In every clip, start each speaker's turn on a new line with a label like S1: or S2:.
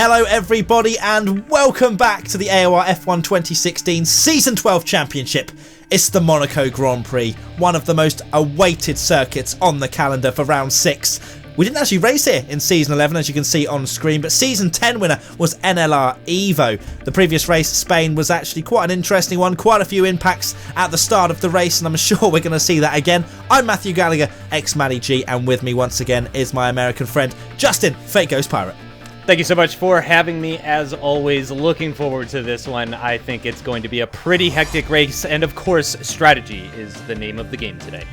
S1: Hello everybody and welcome back to the AOR F1 2016 Season 12 Championship. It's the Monaco Grand Prix, one of the most awaited circuits on the calendar for round 6. We didn't actually race here in Season 11 as you can see on screen, but Season 10 winner was NLR Evo. The previous race, Spain, was actually quite an interesting one, quite a few impacts at the start of the race, and I'm sure we're going to see that again. I'm Matthew Gallagher, xMattyG, and with me once again is my American friend, Justin, FakeGhostPirate.
S2: Thank you so much for having me. As always, looking forward to this one. I think it's going to be a pretty hectic race, and of course, strategy is the name of the game today.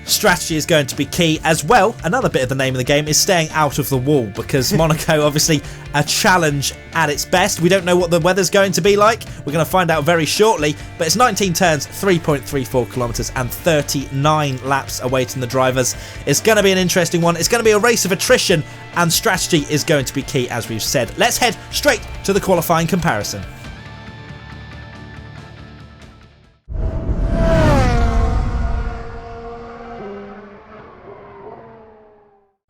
S1: Strategy is going to be key as well. Another bit of the name of the game is staying out of the wall, because Monaco, obviously a challenge at its best. We don't know what the weather's going to be like. We're going to find out very shortly, but it's 19 turns, 3.34 kilometers and 39 laps awaiting the drivers. It's going to be an interesting one. It's going to be a race of attrition, and strategy is going to be key, as we've said. Let's head straight to the qualifying comparison.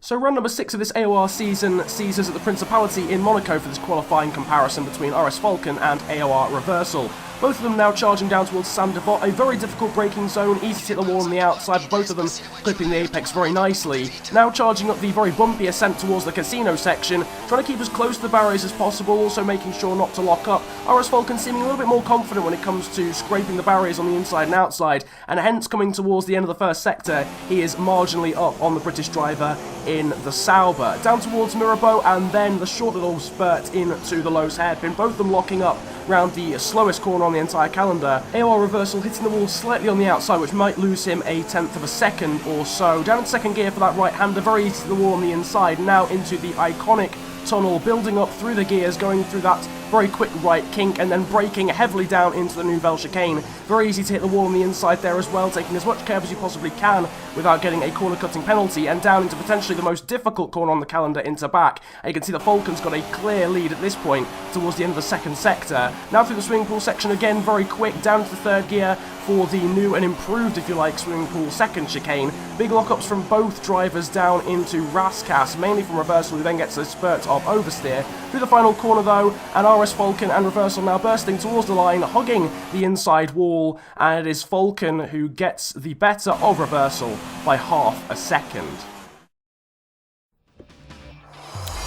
S3: So run number 6 of this AOR season sees us at the Principality in Monaco for this qualifying comparison between RS Falcon and AOR Reversal. Both of them now charging down towards Sam Devot, a very difficult braking zone, easy to hit the wall on the outside, but both of them clipping the apex very nicely. Now charging up the very bumpy ascent towards the casino section, trying to keep as close to the barriers as possible, also making sure not to lock up. RS Falcon seeming a little bit more confident when it comes to scraping the barriers on the inside and outside, and hence coming towards the end of the first sector, he is marginally up on the British driver in the Sauber. Down towards Mirabeau, and then the short little spurt into the Lowe's hairpin, both of them locking up round the slowest corner on the entire calendar. AOR Reversal hitting the wall slightly on the outside, which might lose him a tenth of a second or so. Down in second gear for that right-hander, very easy to the wall on the inside, now into the iconic tunnel, building up through the gears, going through that very quick right kink, and then braking heavily down into the Nouvelle chicane. Very easy to hit the wall on the inside there as well, taking as much curve as you possibly can without getting a corner cutting penalty, and down into potentially the most difficult corner on the calendar into back. And you can see the Falcon's got a clear lead at this point towards the end of the second sector. Now through the swimming pool section again, very quick, down to the third gear for the new and improved, if you like, swimming pool second chicane. Big lockups from both drivers down into Rascasse, mainly from Reversal, who then gets a spurt of oversteer. Through the final corner though, and RS Falcon and Reversal now bursting towards the line, hugging the inside wall, and it is Falcon who gets the better of Reversal by half a second.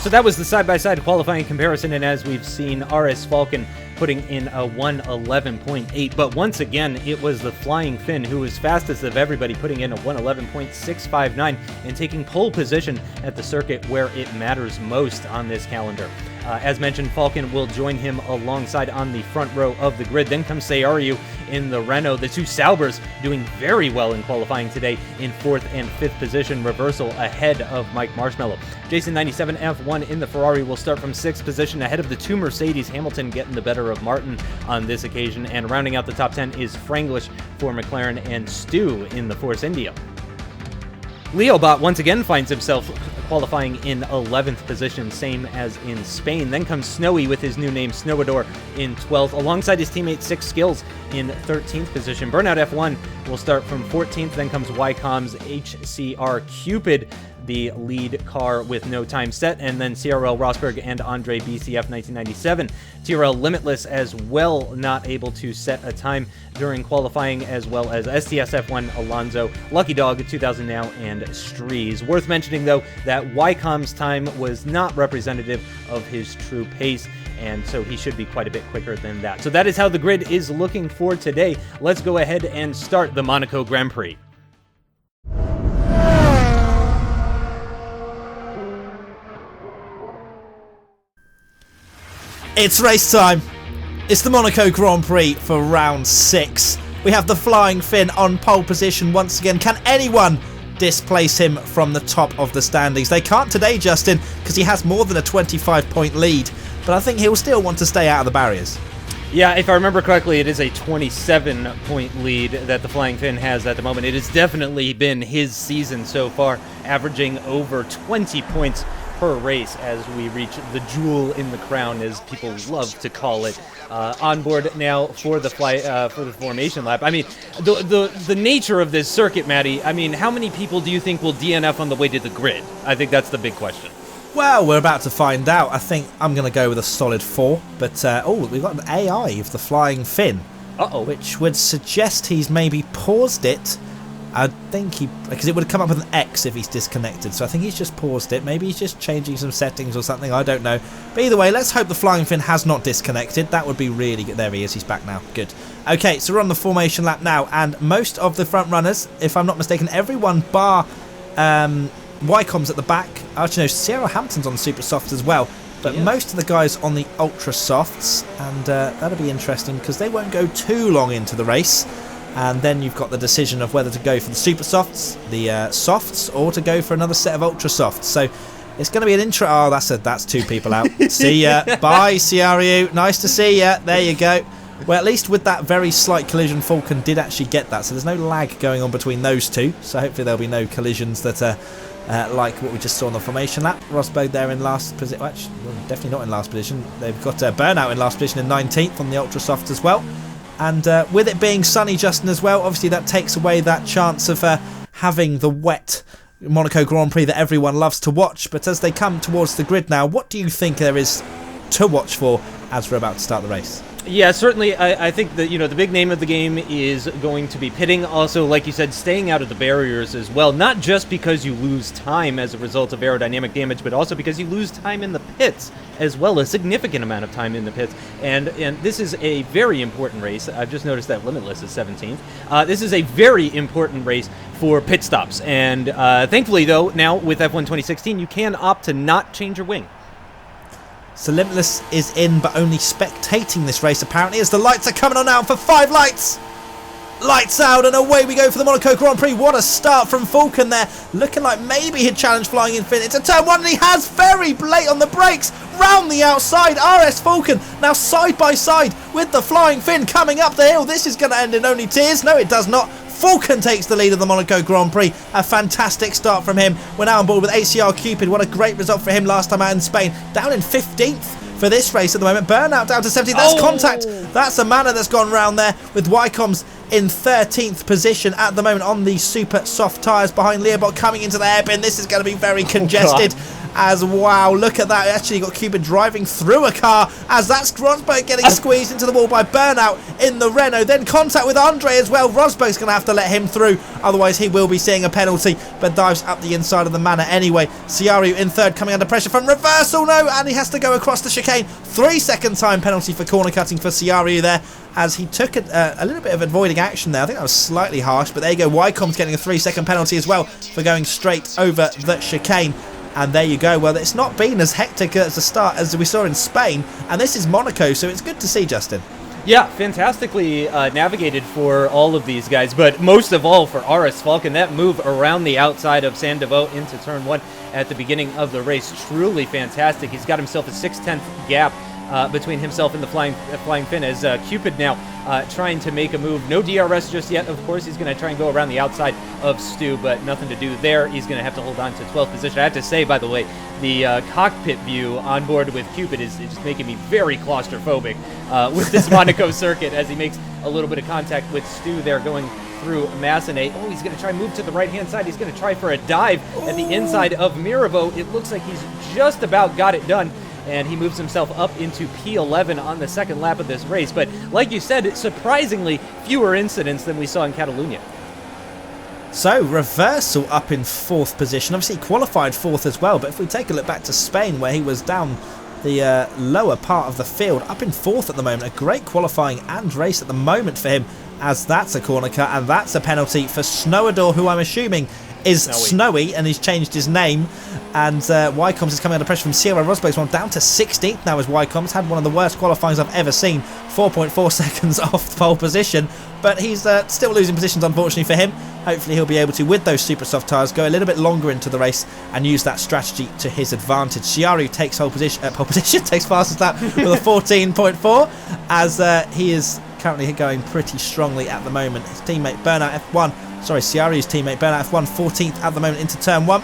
S2: So that was the side-by-side qualifying comparison, and as we've seen, RS Falcon putting in a 1:11.8, but once again, it was the Flying Finn who was fastest of everybody, putting in a 1:11.659 and taking pole position at the circuit where it matters most on this calendar. As mentioned, Falcon will join him alongside on the front row of the grid. Then comes Sayaryu in the Renault. The two Saubers doing very well in qualifying today in 4th and 5th position. Reversal ahead of Mike Marshmallow. Jason 97 F1 in the Ferrari will start from 6th position ahead of the two Mercedes. Hamilton getting the better of Martin on this occasion. And rounding out the top 10 is Franglish for McLaren and Stu in the Force India. Leobot once again finds himself qualifying in 11th position, same as in Spain. Then comes Snowy with his new name, Snowadore, in 12th, alongside his teammate Six Skills in 13th position. Burnout F1 will start from 14th, then comes Ycoms HCR Cupid, the lead car with no time set, and then CRL Rosberg and Andre BCF 1997. TRL Limitless as well, not able to set a time during qualifying, as well as STS F1 Alonso, Lucky Dog 2000 now, and Strees. Worth mentioning though that Ycom's time was not representative of his true pace, and so he should be quite a bit quicker than that. So that is how the grid is looking for today. Let's go ahead and start the Monaco Grand Prix.
S1: It's race time. It's the Monaco Grand Prix for round 6. We have the Flying Finn on pole position once again. Can anyone displace him from the top of the standings? They can't today, Justin, because he has more than a 25-point lead, but I think he'll still want to stay out of the barriers.
S2: Yeah, if I remember correctly, it is a 27-point lead that the Flying Finn has at the moment. It has definitely been his season so far, averaging over 20 points per race as we reach the jewel in the crown, as people love to call it. On board now for the formation lap. I mean, the nature of this circuit, Matty, I mean, how many people do you think will DNF on the way to the grid? I think that's the big question.
S1: Well, we're about to find out. I think I'm going to go with a solid 4. But, we've got an AI of the Flying Fin.
S2: Uh-oh.
S1: Which would suggest he's maybe paused it. I think because it would come up with an X if he's disconnected. So I think he's just paused it. Maybe he's just changing some settings or something. I don't know. But either way, let's hope the Flying Fin has not disconnected. That would be really good. There he is. He's back now. Good. Okay, so we're on the formation lap now. And most of the front runners, if I'm not mistaken, everyone bar Ycoms at the back. Actually, no, Sierra Hampton's on the Super Softs as well. But most of the guys on the Ultra Softs. And that'll be interesting because they won't go too long into the race. And then you've got the decision of whether to go for the Super Softs, the Softs, or to go for another set of Ultra Softs. So it's going to be an intro. Oh, that's 2 people out. See ya. Bye, CRU. Nice to see ya. There you go. Well, at least with that very slight collision, Falcon did actually get that. So there's no lag going on between those two. So hopefully there'll be no collisions that are like what we just saw on the formation lap. Rosberg there in last position. Well, definitely not in last position. They've got Burnout in last position in 19th on the Ultra Softs as well. And with it being sunny, Justin, as well, obviously that takes away that chance of having the wet Monaco Grand Prix that everyone loves to watch. But as they come towards the grid now, what do you think there is to watch for as we're about to start the race?
S2: Yeah, certainly. I think that the big name of the game is going to be pitting. Also, like you said, staying out of the barriers as well. Not just because you lose time as a result of aerodynamic damage, but also because you lose time in the pits as well, a significant amount of time in the pits. And this is a very important race. I've just noticed that Limitless is 17th. This is a very important race for pit stops. And thankfully, though, now with F1 2016, you can opt to not change your wing.
S1: So Limitless is in, but only spectating this race, apparently, as the lights are coming on now for 5 lights. Lights out, and away we go for the Monaco Grand Prix. What a start from Falcon there. Looking like maybe he'd challenge Flying In into turn 1, and he has very late on the brakes. Round the outside, RS Falcon now side by side with the Flying Fin coming up the hill. This is going to end in only tears. No, it does not. Falcon takes the lead of the Monaco Grand Prix. A fantastic start from him. We're now on board with ACR Cupid. What a great result for him last time out in Spain. Down in 15th for this race at the moment. Burnout down to 17th. That's contact. That's a manner that's gone round there with Ycoms in 13th position at the moment on the super soft tyres behind Leobot coming into the hairpin. This is going to be very congested. As wow, look at that. Actually got Cupid driving through a car as that's Rosberg getting squeezed into the wall by Burnout in the Renault. Then contact with Andre as well. Rosberg's going to have to let him through, otherwise he will be seeing a penalty, but dives up the inside of the manor anyway. Ciaru in third, coming under pressure from Reversal. No, and he has to go across the chicane. 3-second time penalty for corner cutting for Ciaru there, as he took a little bit of avoiding action there. I think that was slightly harsh, but there you go. Ycoms getting a 3-second penalty as well for going straight over the chicane. And there you go. Well, it's not been as hectic as a start as we saw in Spain, and this is Monaco, so it's good to see, Justin.
S2: Yeah, fantastically navigated for all of these guys, but most of all for RS Falcon. That move around the outside of Sandevaux into turn 1 at the beginning of the race, truly fantastic. He's got himself a 6/10 gap between himself and the Flying Fin, as Cupid now trying to make a move. No DRS just yet, of course. He's going to try and go around the outside of Stu, but nothing to do there. He's going to have to hold on to 12th position. I have to say, by the way, the cockpit view on board with Cupid is just making me very claustrophobic with this Monaco circuit, as he makes a little bit of contact with Stu there going through Massenet. Oh, he's going to try and move to the right-hand side. He's going to try for a dive at the inside of Mirabeau. It looks like he's just about got it done, and he moves himself up into P11 on the second lap of this race. But like you said, surprisingly fewer incidents than we saw in Catalunya.
S1: So, Reversal up in 4th position. Obviously, he qualified 4th as well, but if we take a look back to Spain, where he was down the lower part of the field, up in 4th at the moment. A great qualifying and race at the moment for him, as that's a corner cut, and that's a penalty for Snowadore, who I'm assuming is Snowy, and he's changed his name. And Ycoms is coming under pressure from Sierra Rosberg's one, down to 16th now as Ycoms. Had one of the worst qualifyings I've ever seen, 4.4 seconds off pole position, but he's still losing positions, unfortunately for him. Hopefully he'll be able to, with those super soft tyres, go a little bit longer into the race and use that strategy to his advantage. Chiaru takes pole position, takes fastest lap with a 14.4, as he is currently going pretty strongly at the moment. His teammate Burnout F1, Ciaru's teammate Burnout F1, 14th at the moment into turn 1.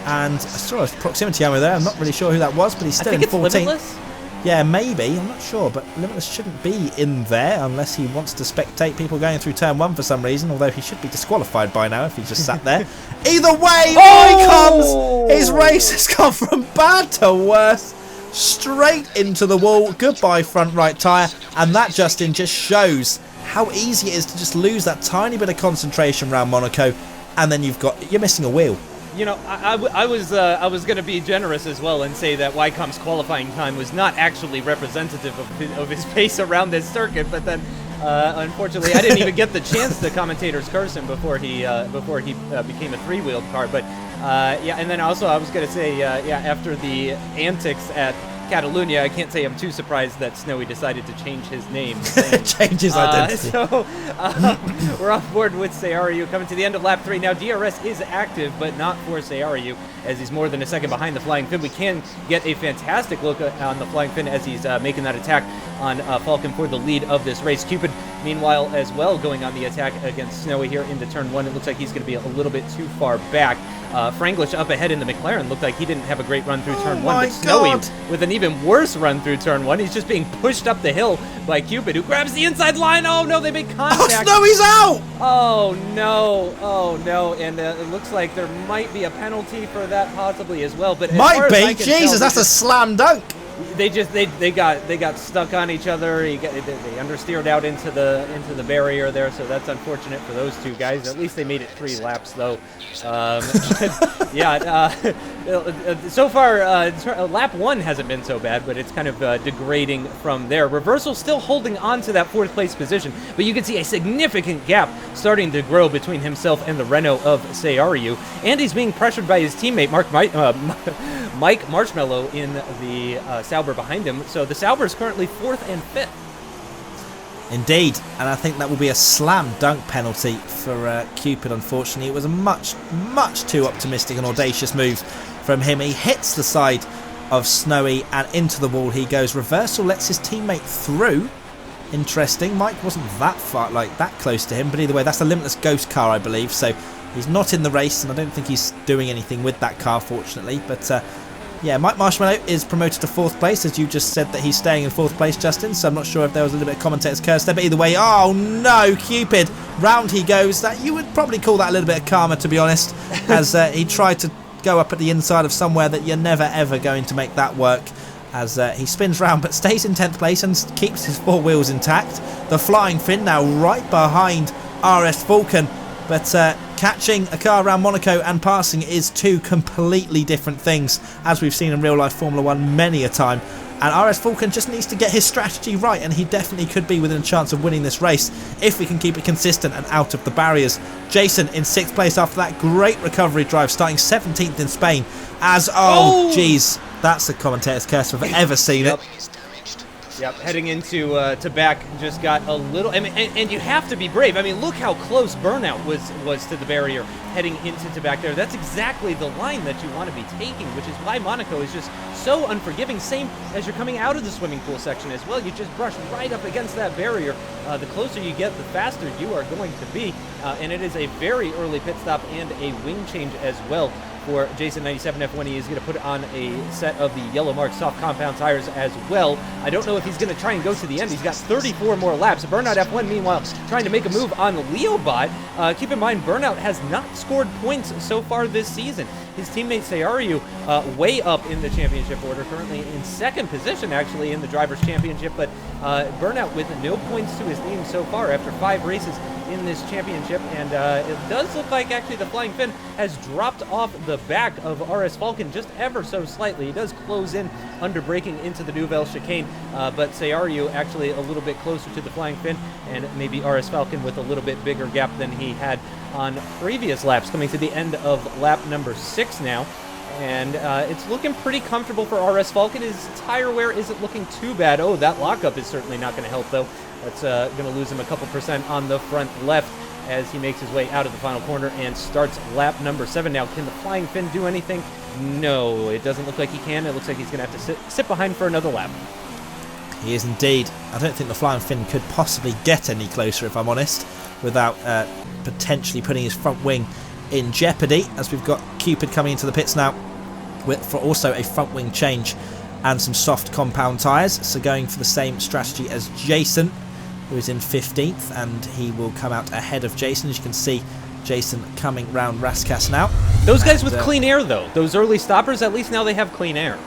S1: And I saw a proximity armor there. I'm not really sure who that was, but he's still in 14th. Yeah, maybe. I'm not sure, but Limitless shouldn't be in there unless he wants to spectate people going through turn 1 for some reason, although he should be disqualified by now if he just sat there. Either way, Ycoms! His race has gone from bad to worse, straight into the wall. Goodbye front right tyre, and that, Justin, just shows how easy it is to just lose that tiny bit of concentration around Monaco, and then you're missing a wheel.
S2: You know, I was going to be generous as well and say that Ycoms' qualifying time was not actually representative of his pace around this circuit, but then unfortunately I didn't even get the chance to commentator's curse him before he became a three-wheeled car. But yeah, and then also I was going to say yeah, after the antics at Catalunya, I can't say I'm too surprised that Snowy decided to change his name.
S1: Change his identity.
S2: So we're on board with Sayaryu coming to the end of lap 3. Now DRS is active, but not for Sayaryu, as he's more than a second behind the Flying Finn. We can get a fantastic look on the Flying Finn as he's making that attack on Falcon for the lead of this race. Cupid, meanwhile, as well, going on the attack against Snowy here into turn 1. It looks like he's going to be a little bit too far back. Franglish up ahead in the McLaren looked like he didn't have a great run through turn 1, but Snowy with an even worse run through turn 1. He's just being pushed up the hill by Cupid, who grabs the inside line. Oh no, they make contact.
S1: Oh, Snowy's out!
S2: Oh no, and it looks like there might be a penalty for that possibly as well. But
S1: might be. Jesus, that's a slam dunk.
S2: They got stuck on each other. They understeered out into the barrier there, so that's unfortunate for those two guys. At least they made it 3 laps though. Yeah, so far lap 1 hasn't been so bad, but it's kind of degrading from there. Reversal still holding on to that 4th place position, but you can see a significant gap starting to grow between himself and the Renault of Sayaryu, and he's being pressured by his teammate Mike Marshmallow in the Sauber behind him. So the Sauber is currently 4th and 5th.
S1: Indeed, and I think that will be a slam dunk penalty for Cupid, unfortunately. It was a much too optimistic and audacious move from him. He hits the side of Snowy and into the wall he goes. Reversal lets his teammate through. Interesting. Mike wasn't that far, that close to him, but either way, that's a Limitless Ghost car, I believe, so he's not in the race, and I don't think he's doing anything with that car, fortunately. But yeah, Mike Marshmallow is promoted to 4th place, as you just said that he's staying in 4th place, Justin, so I'm not sure if there was a little bit of commentator's curse there, but either way, oh no, Cupid, round he goes. That you would probably call that a little bit of karma, to be honest, as he tried to go up at the inside of somewhere that you're never ever going to make that work, as he spins round but stays in 10th place and keeps his 4 wheels intact. The Flying Finn now right behind RS Falcon, but catching a car around Monaco and passing is 2 completely different things, as we've seen in real life Formula 1 many a time. And RS Falcon just needs to get his strategy right, and he definitely could be within a chance of winning this race if we can keep it consistent and out of the barriers. Jason in 6th place after that great recovery drive, starting 17th in Spain, as, oh jeez, that's the commentator's curse if I've ever seen it.
S2: Yep, heading into to back, just got a little. I mean, and you have to be brave. I mean, look how close Burnout was to the barrier heading into back there. That's exactly the line that you want to be taking, which is why Monaco is just so unforgiving. Same as you're coming out of the swimming pool section as well. You just brush right up against that barrier. The closer you get, the faster you are going to be. And it is a very early pit stop and a wing change as well for Jason 97 F1. He is going to put on a set of the Yellow Mark soft compound tires as well. I don't know if he's going to try and go to the end. He's got 34 more laps. Burnout F1, meanwhile, trying to make a move on Leobot. Keep in mind, Burnout has not scored points so far this season. His teammate Sayaryu way up in the championship order, currently in 2nd position, actually, in the Drivers' Championship, but Burnout with no points to his name so far after 5 races in this championship, and it does look like actually the Flying Finn has dropped off the back of RS Falcon just ever so slightly. He does close in under braking into the Nouvelle chicane, but Sayaryu actually a little bit closer to the Flying Finn, and maybe RS Falcon with a little bit bigger gap than he had on previous laps, coming to the end of lap number 6 now. And it's looking pretty comfortable for RS Falcon. His tire wear isn't looking too bad. Oh, that lockup is certainly not going to help, though. That's going to lose him a couple % on the front left as he makes his way out of the final corner and starts lap number 7. Now, can the Flying Finn do anything? No, it doesn't look like he can. It looks like he's going to have to sit behind for another lap.
S1: He is indeed. I don't think the Flying Finn could possibly get any closer, if I'm honest, without potentially putting his front wing in jeopardy, as we've got Cupid coming into the pits now for also a front wing change and some soft compound tyres. So going for the same strategy as Jason, who is in 15th, and he will come out ahead of Jason. As you can see, Jason coming round Raskas now.
S2: Those guys with clean air, though. Those early stoppers, at least now they have clean air.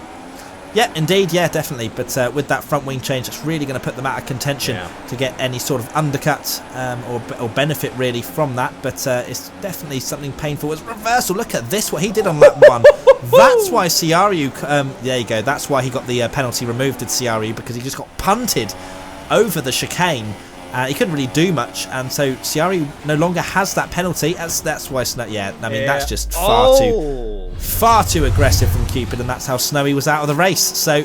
S1: Yeah, indeed, yeah, definitely. But with that front wing change, it's really going to put them out of contention to get any sort of undercut or benefit really from that. But it's definitely something painful. It's reversal. Look at this, what he did on lap 1. That's why Ciaru, there you go, that's why he got the penalty removed, did Ciaru, because he just got punted over the chicane. He couldn't really do much, and so Ciaru no longer has that penalty. That's why that's just far too aggressive from Cupid, and that's how Snowy was out of the race. So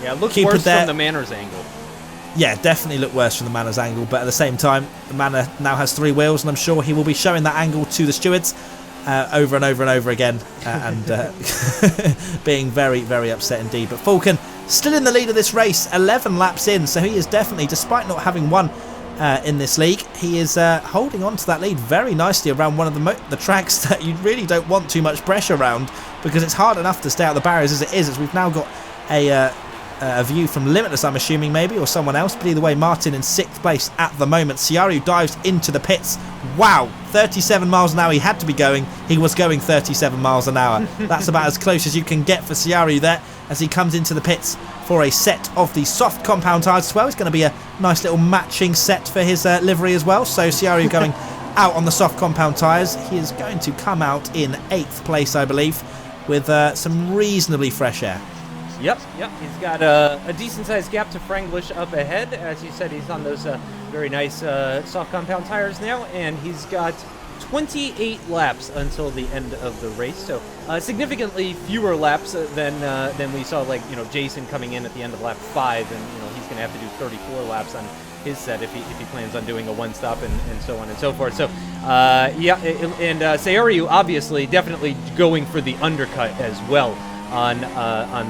S2: yeah, it looks
S1: Cupid
S2: worse
S1: there,
S2: from the Manners angle.
S1: Yeah, definitely looked worse from the Manners angle, but at the same time, the Manor now has 3 wheels, and I'm sure he will be showing that angle to the stewards over and over and over again, and being very, very upset indeed. But Falcon still in the lead of this race, 11 laps in, so he is definitely, despite not having won in this league, he is holding on to that lead very nicely around one of the tracks that you really don't want too much pressure around, because it's hard enough to stay out of the barriers as it is, as we've now got a view from Limitless, I'm assuming, maybe, or someone else. But either way, Martin in 6th place at the moment. Ciaru dives into the pits. Wow, 37 miles an hour he had to be going. He was going 37 miles an hour. That's about as close as you can get for Ciaru there, as he comes into the pits for a set of the soft compound tyres as well. It's going to be a nice little matching set for his livery as well. So Ciaru going out on the soft compound tyres. He is going to come out in 8th place, I believe, with some reasonably fresh air.
S2: Yep. He's got a decent-sized gap to Franglish up ahead. As you said, he's on those very nice soft compound tires now, and he's got 28 laps until the end of the race. So significantly fewer laps than we saw, like, Jason coming in at the end of lap 5, and he's going to have to do 34 laps on his set if he plans on doing a one-stop and so on and so forth. So Ciaru obviously definitely going for the undercut as well on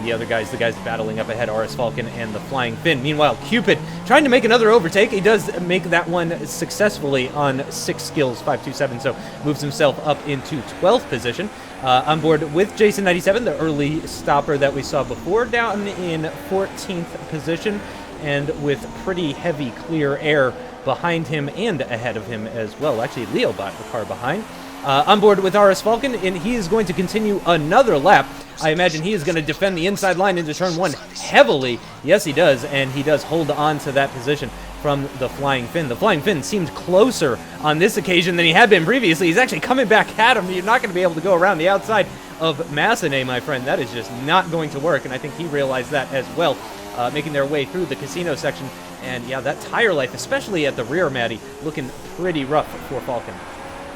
S2: the other guys, the guys battling up ahead, RS Falcon and the Flying Finn. Meanwhile, Cupid trying to make another overtake. He does make that one successfully on 6 skills, 527, so moves himself up into 12th position. On board with Jason 97, the early stopper that we saw before, down in 14th position, and with pretty heavy clear air behind him and ahead of him as well. Actually, Leo bought the car behind. On board with RS Falcon, and he is going to continue another lap. I imagine he is going to defend the inside line into turn 1 heavily. Yes, he does, and he does hold on to that position from the Flying Finn. The Flying Finn seemed closer on this occasion than he had been previously. He's actually coming back at him. You're not going to be able to go around the outside of Massenet, my friend. That is just not going to work, and I think he realized that as well, making their way through the casino section. And yeah, that tire life, especially at the rear, Matty, looking pretty rough for Falcon.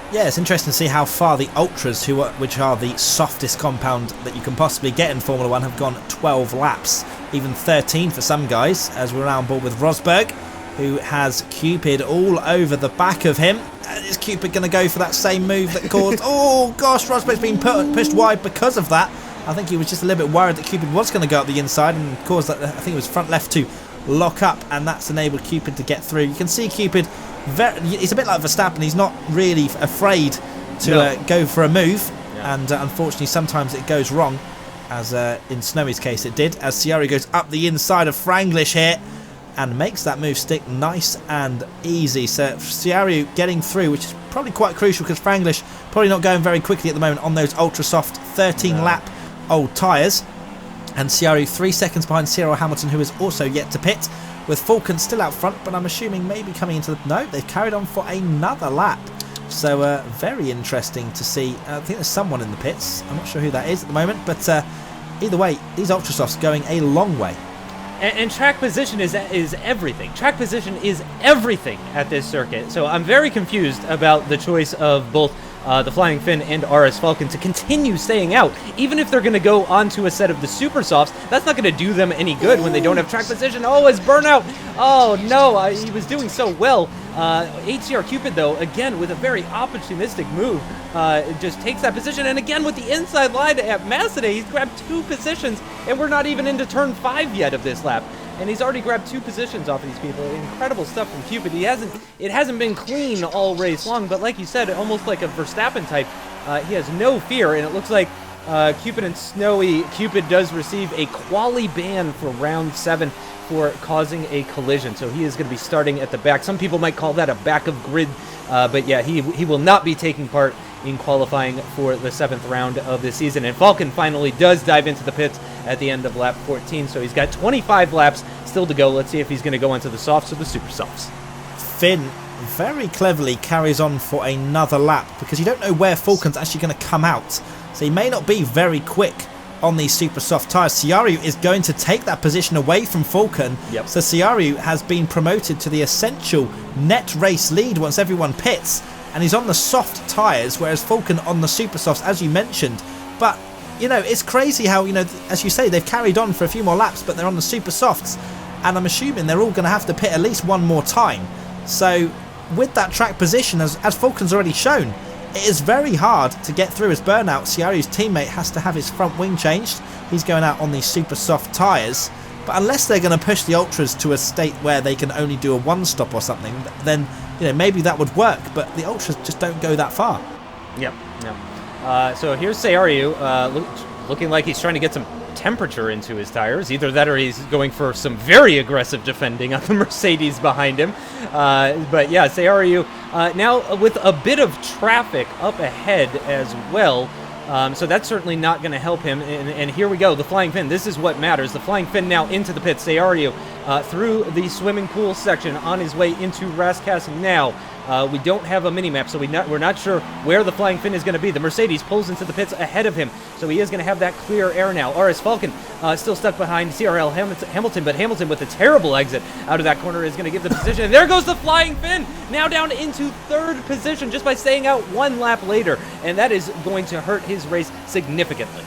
S1: Yeah, it's interesting to see how far the Ultras, which are the softest compound that you can possibly get in Formula 1, have gone 12 laps, even 13 for some guys, as we're now on board with Rosberg, who has Cupid all over the back of him. Is Cupid going to go for that same move that caused... oh, gosh, Rosberg's been pushed wide because of that. I think he was just a little bit worried that Cupid was going to go up the inside and cause that, I think it was front left to lock up, and that's enabled Cupid to get through. You can see Cupid... he's a bit like Verstappen. He's not really afraid to go for a move, and unfortunately sometimes it goes wrong, as in Snowy's case it did, as Ciaru goes up the inside of Franglish here and makes that move stick nice and easy. So Ciaru getting through, which is probably quite crucial, because Franglish probably not going very quickly at the moment on those ultra soft 13 lap old tyres, and Ciaru 3 seconds behind Cyril Hamilton, who is also yet to pit, with Falcon still out front, but I'm assuming maybe coming into the... no, they've carried on for another lap. So very interesting to see. I think there's someone in the pits. I'm not sure who that is at the moment, but either way, these Ultrasofts going a long way.
S2: And track position is everything. Track position is everything at this circuit. So I'm very confused about the choice of both the Flying Finn and RS Falcon to continue staying out. Even if they're going to go onto a set of the Super Softs, that's not going to do them any good when they don't have track position. Oh, it's Burnout. Oh, no, he was doing so well. HCR Cupid, though, again, with a very opportunistic move, just takes that position. And again, with the inside line at Massenet, he's grabbed 2 positions, and we're not even into turn 5 yet of this lap. And he's already grabbed 2 positions off of these people. Incredible stuff from Cupid. It hasn't been clean all race long, but like you said, almost like a Verstappen type, he has no fear, and it looks like Cupid and Snowy. Cupid does receive a Qualy ban for round 7 for causing a collision, so he is going to be starting at the back. Some people might call that a back of grid, but yeah, he will not be taking part in qualifying for the 7th round of the season. And Falcon finally does dive into the pits at the end of lap 14, so he's got 25 laps still to go. Let's see if he's going to go into the softs or the super softs.
S1: Finn very cleverly carries on for another lap because you don't know where Falcon's actually going to come out, so he may not be very quick on these super soft tyres. Ciaru is going to take that position away from Falcon.
S2: Yep.
S1: So Ciaru has been promoted to the essential net race lead once everyone pits, and he's on the soft tyres, whereas Falcon on the super softs, as you mentioned. But you know, it's crazy how, you know, as you say, they've carried on for a few more laps, but they're on the super softs, and I'm assuming they're all going to have to pit at least one more time. So with that track position, as Falcon's already shown, it is very hard to get through as Burnout, Ciaru's teammate, has to have his front wing changed. He's going out on these super soft tyres. But unless they're going to push the Ultras to a state where they can only do a one-stop or something, then, you know, maybe that would work. But the Ultras just don't go that far.
S2: Yep. So here's Ciaru, looking like he's trying to get some temperature into his tires. Either that or he's going for some very aggressive defending on the Mercedes behind him. But yeah, Ciaru now with a bit of traffic up ahead as well. So that's certainly not going to help him. And here we go, the Flying Fin. This is what matters. The Flying Fin now into the pits. Ciaru through the swimming pool section on his way into Rascasse now. We don't have a mini-map, so we're not sure where the Flying Fin is going to be. The Mercedes pulls into the pits ahead of him, so he is going to have that clear air now. RS Falcon still stuck behind CRL Hamilton, but Hamilton with a terrible exit out of that corner is going to give the position. And there goes the Flying Fin, now down into 3rd position just by staying out 1 lap later, and that is going to hurt his race significantly.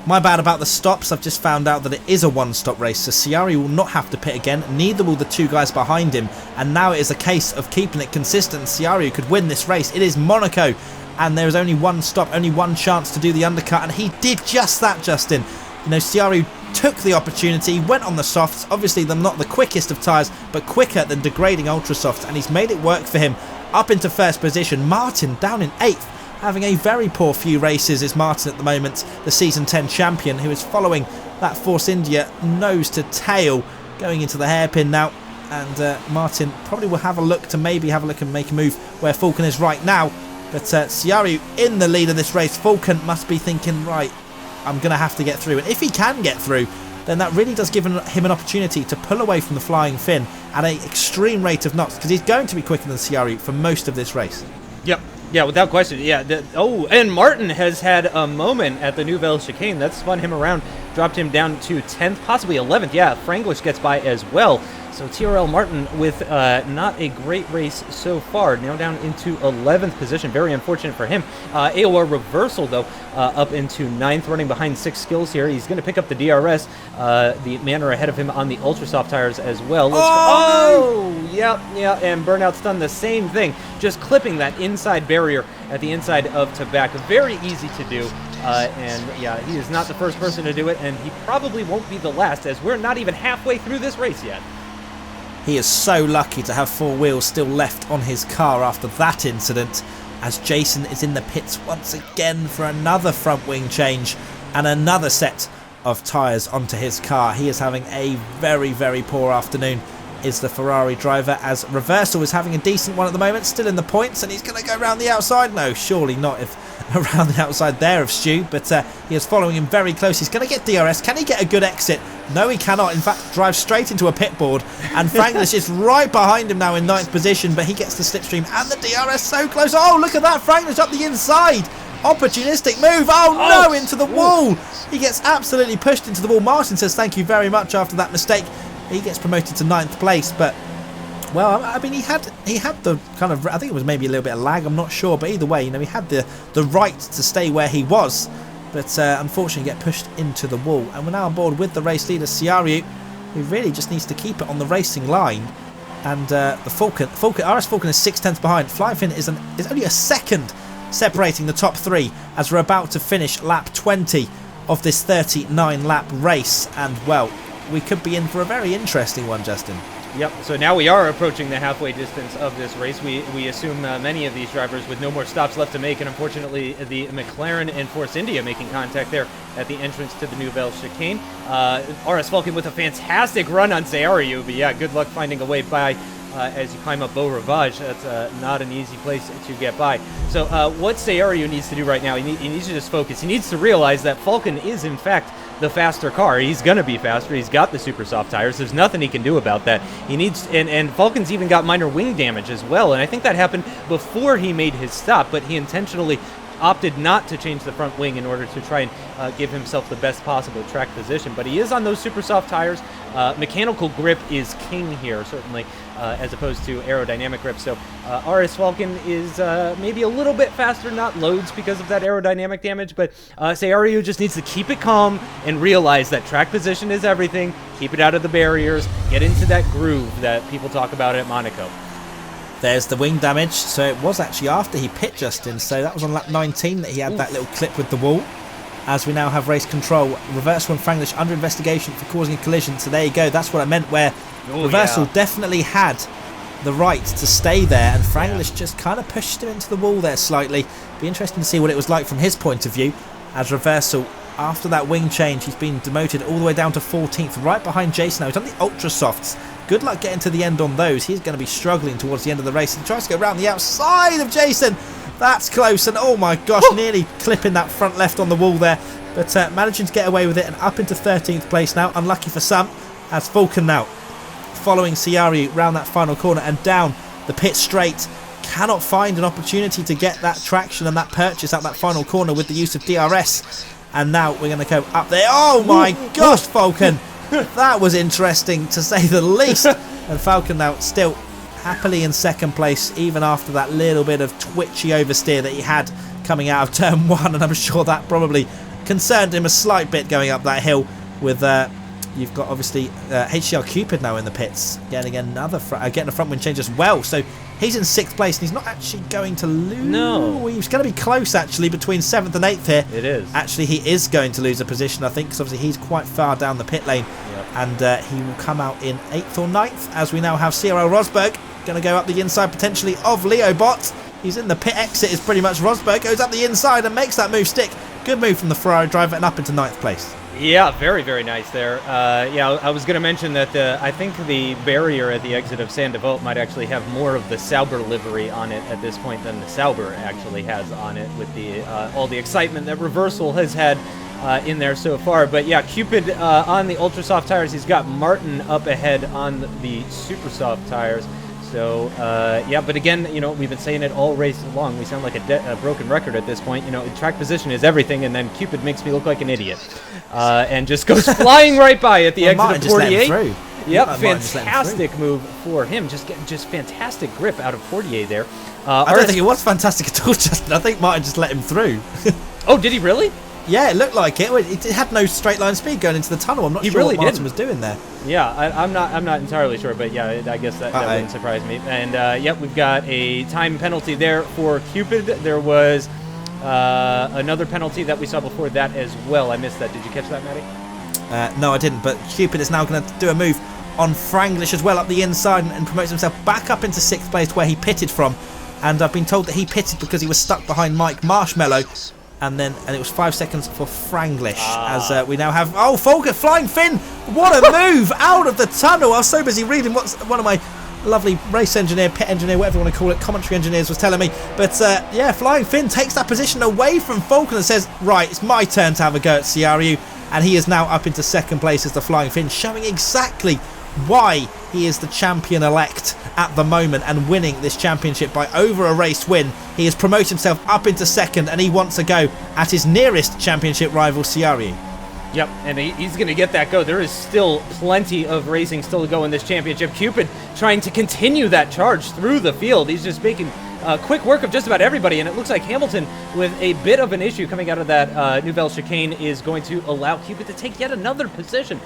S1: My bad about the stops. I've just found out that it is a one-stop race, so Ciaru will not have to pit again, neither will the 2 guys behind him, and now it is a case of keeping it consistent. Ciaru could win this race. It is Monaco, and there is only one stop, only one chance to do the undercut, and he did just that, Justin. You know, Ciaru took the opportunity, went on the softs, obviously they're not the quickest of tyres, but quicker than degrading ultra softs, and he's made it work for him up into 1st position. Martin down in 8th. Having a very poor few races is Martin at the moment, the Season 10 champion, who is following that Force India nose to tail going into the hairpin now. And Martin probably will have a look to maybe have a look and make a move where Falcon is right now. But Ciaru in the lead of this race. Falcon must be thinking, right, I'm going to have to get through. And if he can get through, then that really does give him an opportunity to pull away from the Flying Fin at an extreme rate of knots, because he's going to be quicker than Ciaru for most of this race.
S2: Yep. Yeah, without question. Yeah. And Martin has had a moment at the Nouvelle Chicane. That's spun him around, dropped him down to 10th, possibly 11th. Yeah, Franglish gets by as well. So TRL Martin with not a great race so far, now down into 11th position. Very unfortunate for him. AOR Reversal, though, up into 9th, running behind 6 skills here. He's going to pick up the DRS. The Manor ahead of him on the ultra soft tires as well. Yep, and Burnout's done the same thing, just clipping that inside barrier at the inside of Tobacco. Very easy to do. And yeah, he is not the first person to do it, and he probably won't be the last, as we're not even halfway through this race yet.
S1: He is so lucky to have 4 wheels still left on his car after that incident, as Jason is in the pits once again for another front wing change and another set of tyres onto his car. He is having a very, very poor afternoon, is the Ferrari driver, as Reversal is having a decent one at the moment, still in the points, and he's going to go around the outside. No, surely not if around the outside there of Stu, but he is following him very close. He's going to get DRS. Can he get a good exit? No, he cannot. In fact, drives straight into a pit board, and Franglish is right behind him now in 9th position, but he gets the slipstream and the DRS so close. Oh, look at that, Franglish up the inside. Opportunistic move. Oh no, into the wall. He gets absolutely pushed into the wall. Martin says thank you very much after that mistake. He gets promoted to 9th place, but well, I mean, he had the kind of, I think it was maybe a little bit of lag, I'm not sure, but either way, you know, he had the right to stay where he was, but unfortunately get pushed into the wall. And we're now on board with the race leader Ciaru, who really just needs to keep it on the racing line. And the RS Falcon is 6/10 behind. Flying Fin is only a second separating the top 3 as we're about to finish lap 20 of this 39 lap race. And well, we could be in for a very interesting one, Justin.
S2: Yep, so now we are approaching the halfway distance of this race. We assume many of these drivers with no more stops left to make, and unfortunately the McLaren and Force India making contact there at the entrance to the Nouvelle Chicane. RS Falcon with a fantastic run on Seariu, but yeah, good luck finding a way by as you climb up Beau Rivage. That's not an easy place to get by. So what Seariu needs to do right now, he needs to just focus. He needs to realize that Falcon is in fact the faster car. He's going to be faster. He's got the super soft tires. There's nothing he can do about that. He needs, and Falcon's even got minor wing damage as well, and I think that happened before he made his stop, but he intentionally opted not to change the front wing in order to try and give himself the best possible track position. But he is on those super soft tires. Mechanical grip is king here, certainly, as opposed to aerodynamic grip. So RS Falcon is maybe a little bit faster, not loads because of that aerodynamic damage, but Seariu just needs to keep it calm and realize that track position is everything. Keep it out of the barriers. Get into that groove that people talk about at Monaco.
S1: There's the wing damage, so it was actually after he pit Justin, so that was on lap 19 that he had that little clip with the wall. As we now have race control, Reversal and Franglish under investigation for causing a collision, so there you go, that's what I meant, where Reversal definitely had the right to stay there, and Franglish just kind of pushed him into the wall there slightly. Be interesting to see what it was like from his point of view, as Reversal, after that wing change, he's been demoted all the way down to 14th, right behind Jason now. He's on the Ultra Softs. Good luck getting to the end on those. He's going to be struggling towards the end of the race. He tries to go around the outside of Jason. That's close, and oh my gosh, nearly clipping that front left on the wall there. But managing to get away with it and up into 13th place now. Unlucky for some, as Falcon now following Seariu round that final corner and down the pit straight. Cannot find an opportunity to get that traction and that purchase out that final corner with the use of DRS. And now we're going to go up there. Oh my gosh, Falcon. That was interesting, to say the least. And Falcon now still happily in second place, even after that little bit of twitchy oversteer that he had coming out of turn 1. And I'm sure that probably concerned him a slight bit going up that hill. With you've got obviously HCR Cupid now in the pits, getting another getting a front wing change as well. So he's in 6th place, and he's not actually going to lose.
S2: No.
S1: He's going to be close, actually, between 7th and 8th here.
S2: It is.
S1: Actually, he is going to lose a position, I think, because obviously he's quite far down the pit lane.
S2: Yep.
S1: And he will come out in 8th or 9th, as we now have CRL Rosberg going to go up the inside, potentially, of Leo Bot. He's in the pit exit, is pretty much Rosberg. Goes up the inside and makes that move stick. Good move from the Ferrari driver, and up into 9th place.
S2: Yeah, very, very nice there. Yeah, I was going to mention that I think the barrier at the exit of Saint-Devote might actually have more of the Sauber livery on it at this point than the Sauber actually has on it, with the all the excitement that Reversal has had in there so far. But yeah, Cupid on the ultra soft tires. He's got Martin up ahead on the super soft tires. So, yeah, but again, you know, we've been saying it all race long. We sound like a broken record at this point. You know, track position is everything, and then Cupid makes me look like an idiot. And just goes flying right by at the exit of 48. Yep, fantastic move for him. Just fantastic grip out of Portier there.
S1: I don't think it was fantastic at all, Justin. I think Martin just let him through.
S2: Oh, did he really?
S1: Yeah, it looked like it. It had no straight line speed going into the tunnel. I'm not sure what Martin was doing there.
S2: Yeah, I'm not entirely sure, but yeah, I guess that wouldn't surprise me. And yep, we've got a time penalty there for Cupid. There was another penalty that we saw before that as well. I missed that. Did you catch that, Matty?
S1: No, I didn't. But Cupid is now going to do a move on Franglish as well up the inside and promotes himself back up into 6th place where he pitted from. And I've been told that he pitted because he was stuck behind Mike Marshmallow. And it was 5 seconds for Franglish, as we now have... Oh, Falcon, Flying Finn! What a move out of the tunnel! I was so busy reading what one of my lovely race engineer, pit engineer, whatever you want to call it, commentary engineers was telling me. But, yeah, Flying Finn takes that position away from Falcon and says, right, it's my turn to have a go at Seariu. And he is now up into 2nd place as the Flying Finn, showing exactly why he is the champion-elect at the moment and winning this championship by over a race win. He has promoted himself up into 2nd, and he wants a go at his nearest championship rival, Seariu.
S2: Yep, and he's going to get that go. There is still plenty of racing still to go in this championship. Cupid trying to continue that charge through the field. He's just making quick work of just about everybody, and it looks like Hamilton, with a bit of an issue coming out of that Nouvelle Chicane, is going to allow Cupid to take yet another position.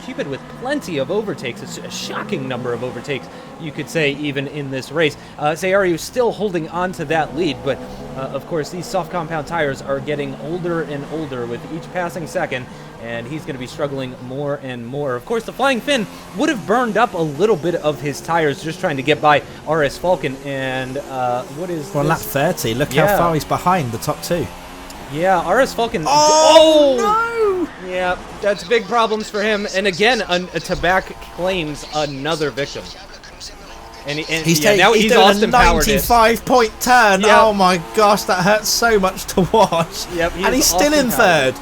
S2: Cupid with plenty of overtakes, a shocking number of overtakes, you could say, even in this race. Seariu still holding on to that lead, but of course these soft compound tires are getting older and older with each passing second, and he's going to be struggling more and more. Of course, the Flying Finn would have burned up a little bit of his tires just trying to get by RS Falcon, and what is
S1: on lap 30, look how far he's behind the top two.
S2: Yeah, RS Falcon.
S1: Oh, no!
S2: Yeah, that's big problems for him. And again, Tabak claims another victim. And he's
S1: doing
S2: lost
S1: a 95-point turn.
S2: Yep.
S1: Oh my gosh, that hurts so much to watch.
S2: Yep,
S1: and he's still in third.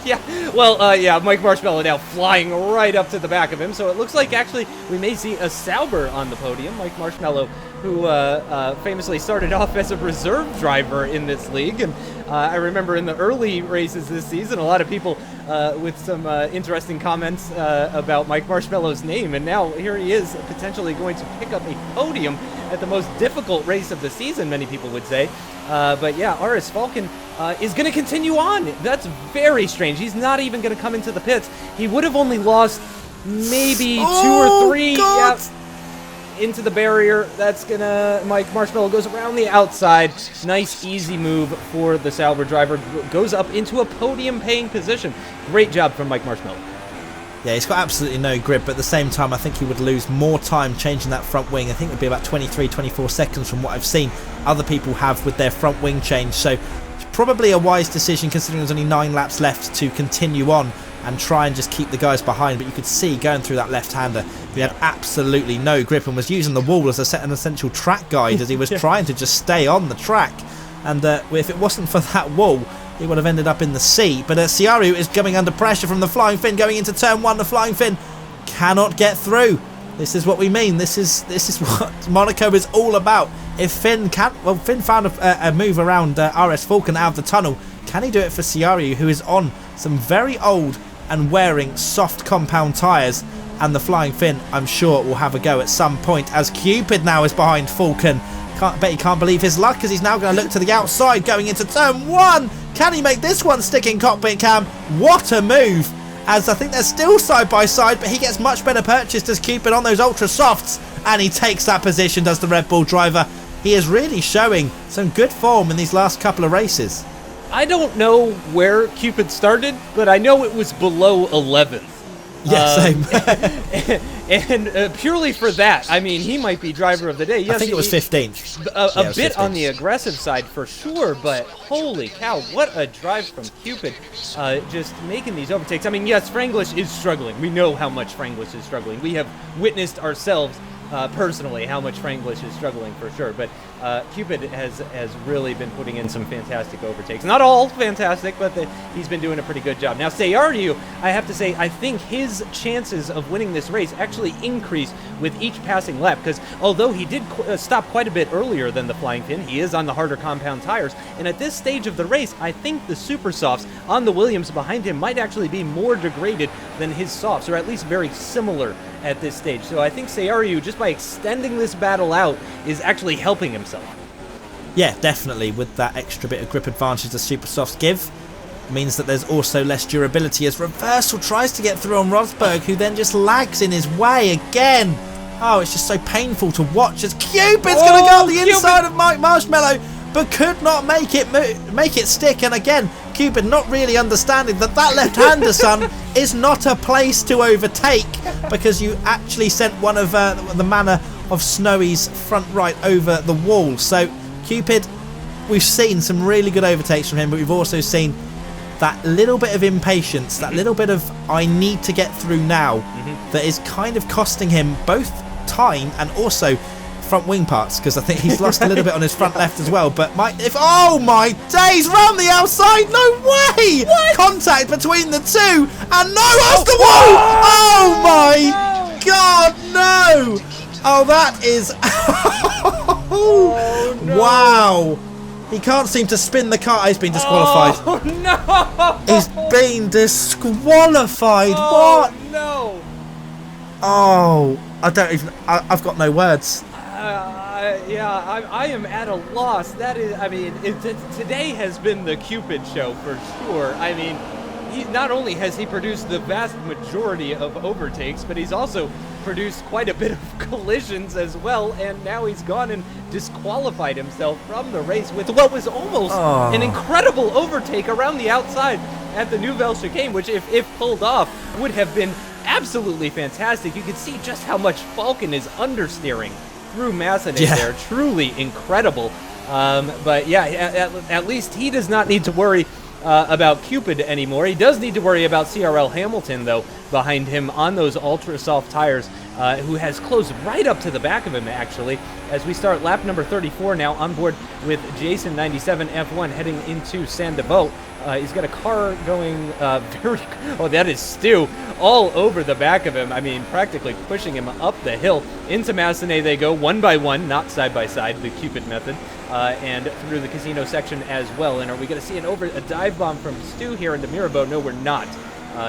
S2: Yeah, well, Mike Marshmallow now flying right up to the back of him. So it looks like actually we may see a Sauber on the podium. Mike Marshmallow, who famously started off as a reserve driver in this league. And I remember in the early races this season, a lot of people with some interesting comments about Mike Marshmallow's name. And now here he is potentially going to pick up a podium at the most difficult race of the season, many people would say. But yeah, RS Falcon is going to continue on. That's very strange. He's not even going to come into the pits. He would have only lost maybe 2 or 3 into the barrier. That's going to... Mike Marshmallow goes around the outside. Nice, easy move for the Sauber driver. Goes up into a podium-paying position. Great job from Mike Marshmallow.
S1: Yeah, he's got absolutely no grip, but at the same time, I think he would lose more time changing that front wing. I think it would be about 23, 24 seconds from what I've seen other people have with their front wing change. So it's probably a wise decision considering there's only 9 laps left to continue on and try and just keep the guys behind. But you could see going through that left-hander, he had absolutely no grip and was using the wall as an essential track guide as he was trying to just stay on the track. And if it wasn't for that wall, he would have ended up in the sea. But Ciaru is coming under pressure from the Flying Finn going into turn 1. The Flying Finn cannot get through. This is what we mean. This is what Monaco is all about. If Finn can't... Well, Finn found a move around RS Falcon out of the tunnel. Can he do it for Ciaru, who is on some very old and wearing soft compound tyres? And the Flying Finn, I'm sure, will have a go at some point as Cupid now is behind Falcon. Bet he can't believe his luck as he's now going to look to the outside going into turn 1. Can he make this one stick in cockpit cam? What a move, as I think they're still side by side, but he gets much better purchase as Cupid on those ultra softs, and he takes that position, does the Red Bull driver. He is really showing some good form in these last couple of races.
S2: I don't know where Cupid started, but I know it was below 11th.
S1: Yeah, same.
S2: And purely for that, I mean, he might be driver of the day. Yes,
S1: I think it was 15th.
S2: A bit 15th. On the aggressive side for sure, but holy cow, what a drive from Cupid, just making these overtakes. I mean, yes, Franglish is struggling. We know how much Franglish is struggling. We have witnessed ourselves personally how much Franglish is struggling for sure, but Cupid has really been putting in some fantastic overtakes. Not all fantastic, but he's been doing a pretty good job. Now, Ciaru, I have to say, I think his chances of winning this race actually increase with each passing lap, because although he did stop quite a bit earlier than the Flying Finn, he is on the harder compound tires, and at this stage of the race, I think the super softs on the Williams behind him might actually be more degraded than his softs, or at least very similar at this stage. So I think Ciaru, just by extending this battle out, is actually helping himself.
S1: Yeah, definitely. With that extra bit of grip advantage the super softs give, means that there's also less durability as Reversal tries to get through on Rosberg, who then just lags in his way again. Oh, it's just so painful to watch as Cupid's going to go on the inside of Mike Marshmallow, but could not make it stick. And again, Cupid not really understanding that left-hander, son, is not a place to overtake, because you actually sent one of the manner of Snowy's front right over the wall. So Cupid, we've seen some really good overtakes from him, but we've also seen that little bit of impatience, that little bit of I need to get through now, that is kind of costing him both time and also front wing parts, because I think he's lost a little bit on his front left as well. But oh my days, round the outside, no way! What? Contact between the two, and no, off the wall! Oh my god, no! Oh, that is
S2: no.
S1: Wow. He can't seem to spin the car. He's been disqualified.
S2: Oh no!
S1: He's been disqualified.
S2: Oh,
S1: what?
S2: No!
S1: Oh, I've got no words.
S2: Yeah, I am at a loss. That is, I mean, today has been the Cupid show for sure. I mean, not only has he produced the vast majority of overtakes, but he's also produced quite a bit of collisions as well, and now he's gone and disqualified himself from the race with what was almost an incredible overtake around the outside. at the Nouvelle Chicane, which if pulled off would have been absolutely fantastic. You could see just how much Falcon is understeering through Massenet there. Truly incredible. But yeah, at least he does not need to worry about Cupid anymore. He does need to worry about CRL Hamilton, though, behind him on those ultra soft tires, who has closed right up to the back of him, actually, as we start lap number 34 now on board with Jason 97 F1 heading into Saint-Devote. He's got a car going that is Stu, all over the back of him. I mean, practically pushing him up the hill. Into Massenet they go, one by one, not side by side, the Cupid method, and through the casino section as well. And are we going to see a dive bomb from Stu here into Mirabeau? No, we're not.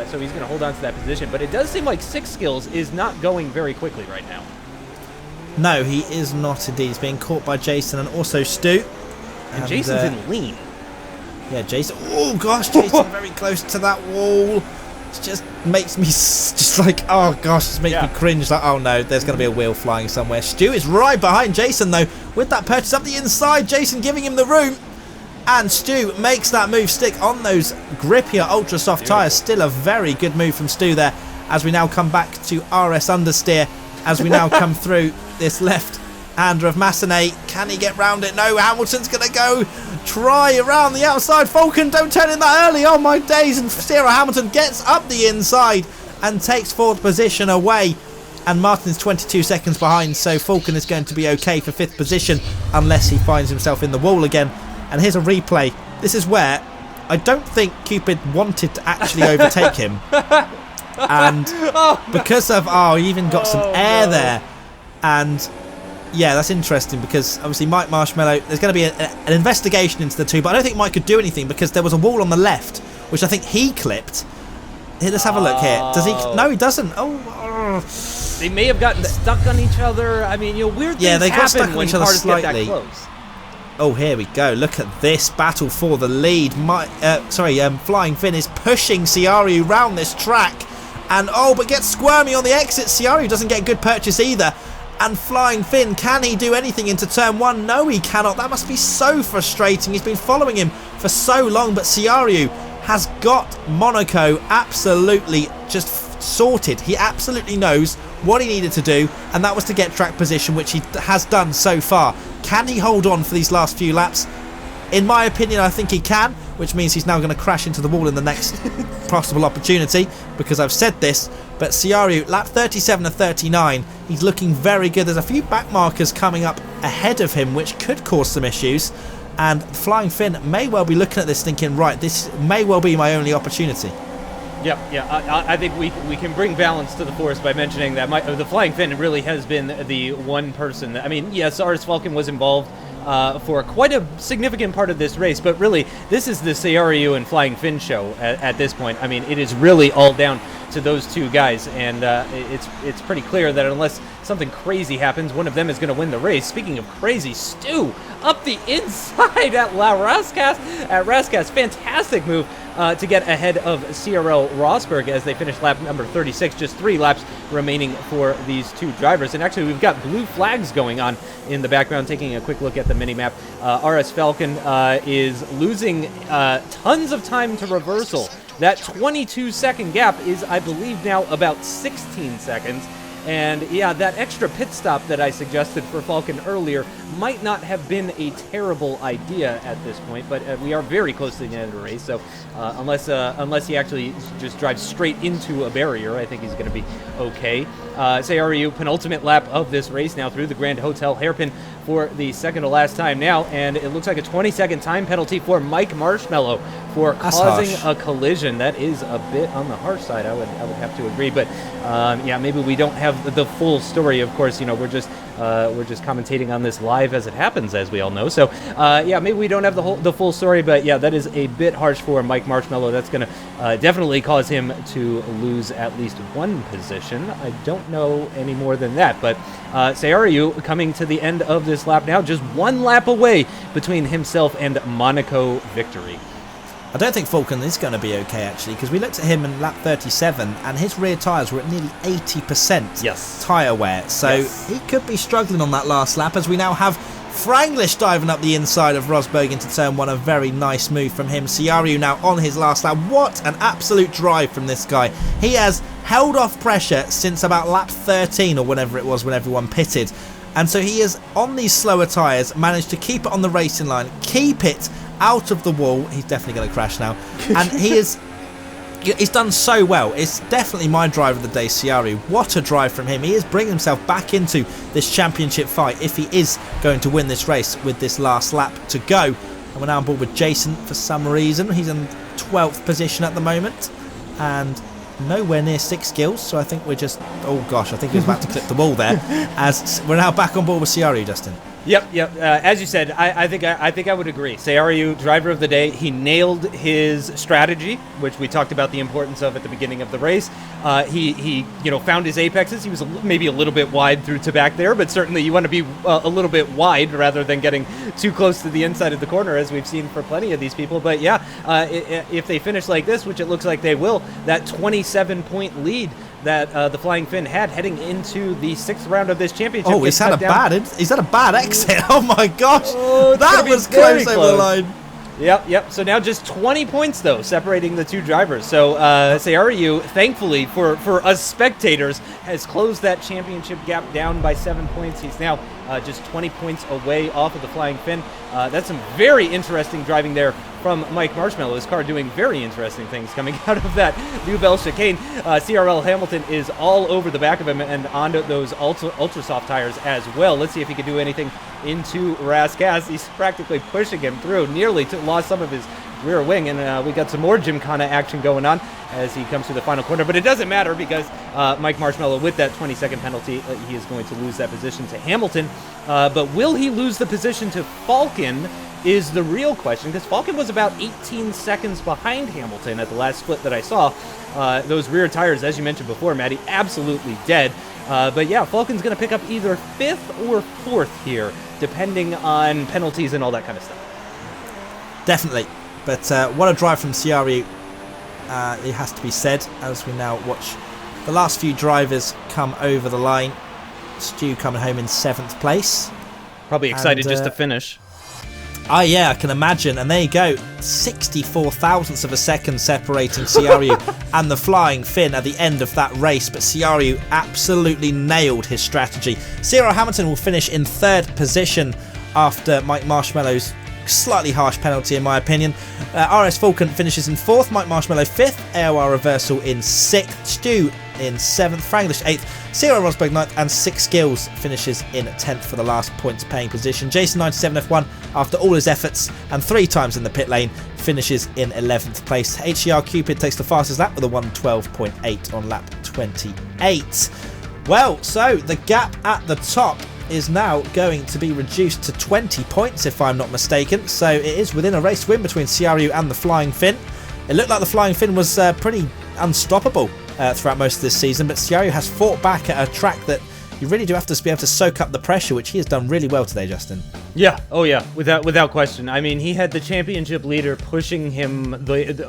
S2: So he's going to hold on to that position. But it does seem like Six Skills is not going very quickly right now.
S1: No, he is not indeed. He's being caught by Jason and also Stu.
S2: And Jason's in lean.
S1: Yeah, Jason. Oh gosh, Jason very close to that wall. It just makes me just like, oh gosh, it makes me cringe. Like, oh no, there's going to be a wheel flying somewhere. Stu is right behind Jason though, with that purchase up the inside. Jason giving him the room. And Stu makes that move stick on those grippier ultra soft tyres. Still a very good move from Stu there, as we now come back to RS understeer, as we now come through this left hander of Massenet. Can he get round it? No, Hamilton's going to go try around the outside. Falcon, don't turn in that early. Oh my days. And Sarah Hamilton gets up the inside and takes fourth position away. And Martin's 22 seconds behind, so Falcon is going to be okay for fifth position unless he finds himself in the wall again. And here's a replay. This is where I don't think Cupid wanted to actually overtake him. And because of, he even got some air there. And yeah, that's interesting because obviously Mike Marshmallow, there's going to be an investigation into the two, but I don't think Mike could do anything because there was a wall on the left, which I think he clipped. Here, let's have a look here. Does he? No, he doesn't.
S2: They may have gotten stuck on each other. I mean, weird things
S1: they got stuck
S2: happen
S1: on
S2: when
S1: each other
S2: cars
S1: slightly.
S2: get that close.
S1: Oh, here we go. Look at this battle for the lead. Flying Finn is pushing Ciaru round this track. And, but gets squirmy on the exit. Ciaru doesn't get good purchase either. And Flying Finn, can he do anything into turn one? No, he cannot. That must be so frustrating. He's been following him for so long. But Ciaru has got Monaco absolutely just sorted. He absolutely knows what he needed to do, and that was to get track position, which he has done so far. Can he hold on for these last few laps? In my opinion, I think he can, which means he's now going to crash into the wall in the next possible opportunity, because I've said this. But Ciaru, lap 37 of 39, he's looking very good. There's a few back markers coming up ahead of him, which could cause some issues. And Flying Finn may well be looking at this thinking, right, this may well be my only opportunity.
S2: Yeah. I think we can bring balance to the force by mentioning that the Flying Finn really has been the one person. I mean, yes, RS Falcon was involved for quite a significant part of this race, but really, this is the CRU and Flying Finn show at this point. I mean, it is really all down to those two guys, and it's pretty clear that unless something crazy happens, one of them is going to win the race. Speaking of crazy, Stu up the inside at Raskas, fantastic move to get ahead of CRL Rosberg as they finish lap number 36. Just 3 laps remaining for these two drivers. And actually, we've got blue flags going on in the background. Taking a quick look at the minimap, RS Falcon is losing tons of time to reversal. That 22-second gap is, I believe, now about 16 seconds. And yeah, that extra pit stop that I suggested for Falcon earlier might not have been a terrible idea at this point, but we are very close to the end of the race, so unless he actually just drives straight into a barrier, I think he's going to be okay. CRU, penultimate lap of this race now through the Grand Hotel hairpin for the second to last time now, and it looks like a 20-second time penalty for Mike Marshmallow for causing a collision. That is a bit on the harsh side, I would have to agree, but yeah, maybe we don't have the full story. Of course, we're just commentating on this live as it happens, as we all know. So yeah, maybe we don't have the full story, but yeah, that is a bit harsh for Mike Marshmallow. That's going to definitely cause him to lose at least one position. I don't know any more than that, but CRU coming to the end of this lap now, just 1 lap away between himself and Monaco victory.
S1: I don't think Falcon is going to be okay, actually, because we looked at him in lap 37 and his rear tyres were at nearly 80% tyre wear. So he could be struggling on that last lap, as we now have Franglish diving up the inside of Rosberg into turn 1. A very nice move from him. Ciario now on his last lap. What an absolute drive from this guy. He has held off pressure since about lap 13 or whenever it was when everyone pitted. And so he is on these slower tyres, managed to keep it on the racing line, keep it out of the wall. He's definitely going to crash now. And he's done so well. It's definitely my driver of the day, Ciario. What a drive from him. He is bringing himself back into this championship fight if he is going to win this race with this last lap to go. And we're now on board with Jason for some reason. He's in 12th position at the moment and nowhere near 6 kills. So I think we're just... Oh gosh, I think he was about to clip the wall there. As we're now back on board with Ciario, Justin.
S2: Yep. As you said, I think I would agree. Ciario, driver of the day, he nailed his strategy, which we talked about the importance of at the beginning of the race. He found his apexes. He was maybe a little bit wide through to back there, but certainly you want to be a little bit wide rather than getting too close to the inside of the corner, as we've seen for plenty of these people. But yeah, if they finish like this, which it looks like they will, that 27-point lead that the Flying Finn had heading into the 6th round of this championship.
S1: Oh, he's had a bad exit. Oh my gosh, that was close over the line.
S2: Yep. So now just 20 points, though, separating the two drivers. So Ciario, thankfully for us spectators, has closed that championship gap down by 7 points. He's now just 20 points away off of the Flying Finn. That's some very interesting driving there from Mike Marshmallow. His car doing very interesting things coming out of that Nouvelle chicane. CRL Hamilton is all over the back of him and onto those ultra soft tires as well. Let's see if he can do anything into Rascasse. He's practically pushing him through. Nearly lost some of his rear wing, and we got some more Gymkhana action going on as he comes to the final corner. But it doesn't matter because Mike Marshmallow, with that 20-second penalty, he is going to lose that position to Hamilton. But will he lose the position to Falken is the real question, because Falken was about 18 seconds behind Hamilton at the last split that I saw. Those rear tires, as you mentioned before, Matty, absolutely dead. But yeah, Falken's going to pick up either 5th or 4th here, depending on penalties and all that kind of stuff.
S1: Definitely. But what a drive from Ciario, it has to be said, as we now watch the last few drivers come over the line. Stu coming home in 7th place.
S2: Probably excited just to finish.
S1: Oh yeah, I can imagine. And there you go, 64 thousandths of a second separating Ciario and the Flying Finn at the end of that race. But Ciario absolutely nailed his strategy. Cyril Hamilton will finish in 3rd position after Mike Marshmallow's slightly harsh penalty, in my opinion. RS Falken finishes in 4th, Mike Marshmallow 5th, AOR Reversal in 6th, Stu in 7th, Franglish 8th, Cyril Rosberg 9th, and 6 Skills finishes in 10th for the last points paying position. Jason 97 F1, after all his efforts and 3 times in the pit lane, finishes in 11th place. HCR Cupid takes the fastest lap with a 1:12.8 on lap 28. Well, so the gap at the top is now going to be reduced to 20 points, if I'm not mistaken. So it is within a race win between Ciario and the Flying Finn. It looked like the Flying Finn was pretty unstoppable throughout most of this season, but Ciario has fought back at a track that you really do have to be able to soak up the pressure, which he has done really well today, Justin.
S2: Yeah, oh yeah, without question. I mean, he had the championship leader pushing him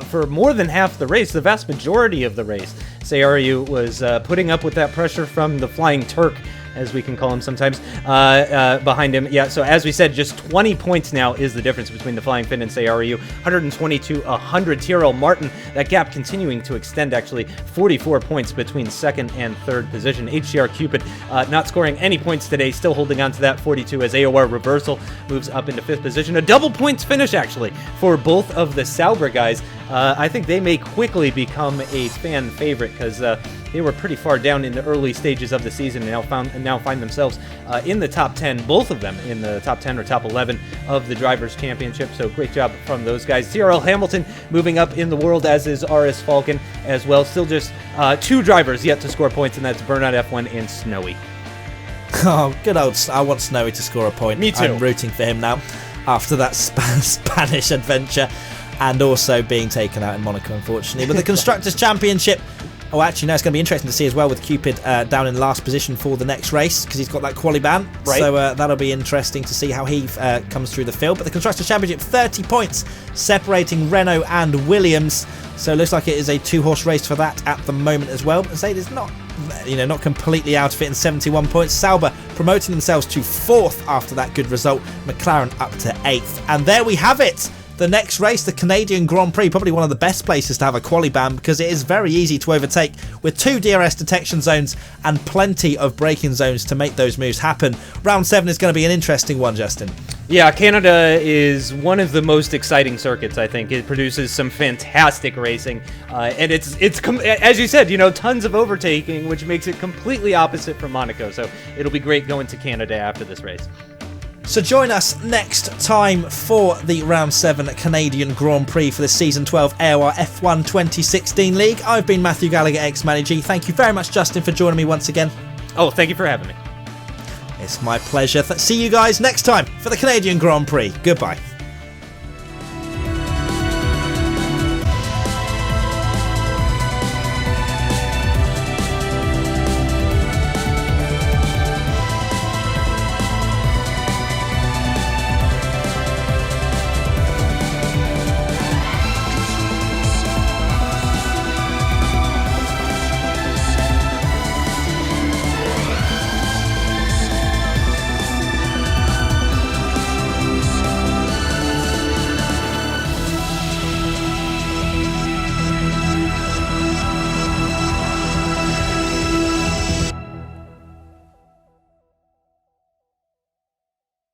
S2: for more than half the race, the vast majority of the race. Ciario was putting up with that pressure from the Flying Turk, as we can call him sometimes, behind him. Yeah, so as we said, just 20 points now is the difference between the Flying Finn and Ciario. 120 to 100. Tyrrell Martin, that gap continuing to extend, actually. 44 points between 2nd and 3rd position. HCR Cupid not scoring any points today, still holding on to that 42 as AOR Reversal moves up into 5th position. A double points finish, actually, for both of the Sauber guys. I think they may quickly become a fan favorite because they were pretty far down in the early stages of the season and now find themselves in the top 10, both of them in the top 10 or top 11 of the Drivers' Championship. So great job from those guys. CRL Hamilton moving up in the world, as is RS Falken as well. Still just 2 drivers yet to score points, and that's Burnout F1 and Snowy.
S1: Oh, good old... I want Snowy to score a point.
S2: Me too.
S1: I'm rooting for him now after that Spanish adventure and also being taken out in Monaco, unfortunately. But the Constructors' Championship Oh, actually, no, it's going to be interesting to see as well with Cupid down in last position for the next race because he's got that Qualy ban.
S2: Right.
S1: So that'll be interesting to see how he comes through the field. But the Constructors' Championship, 30 points separating Renault and Williams. So it looks like it is a 2-horse race for that at the moment as well. But Mercedes not completely out of it in 71 points. Sauber promoting themselves to 4th after that good result. McLaren up to 8th. And there we have it. The next race, the Canadian Grand Prix, probably one of the best places to have a quali ban because it is very easy to overtake with 2 DRS detection zones and plenty of braking zones to make those moves happen. Round 7 is going to be an interesting one, Justin.
S2: Yeah, Canada is one of the most exciting circuits, I think. It produces some fantastic racing, and it's as you said, tons of overtaking, which makes it completely opposite from Monaco. So it'll be great going to Canada after this race.
S1: So join us next time for the Round 7 Canadian Grand Prix for the Season 12 AOR F1 2016 League. I've been Matthew Gallagher, xMattyG. Thank you very much, Justin, for joining me once again.
S2: Oh, thank you for having me.
S1: It's my pleasure. See you guys next time for the Canadian Grand Prix. Goodbye.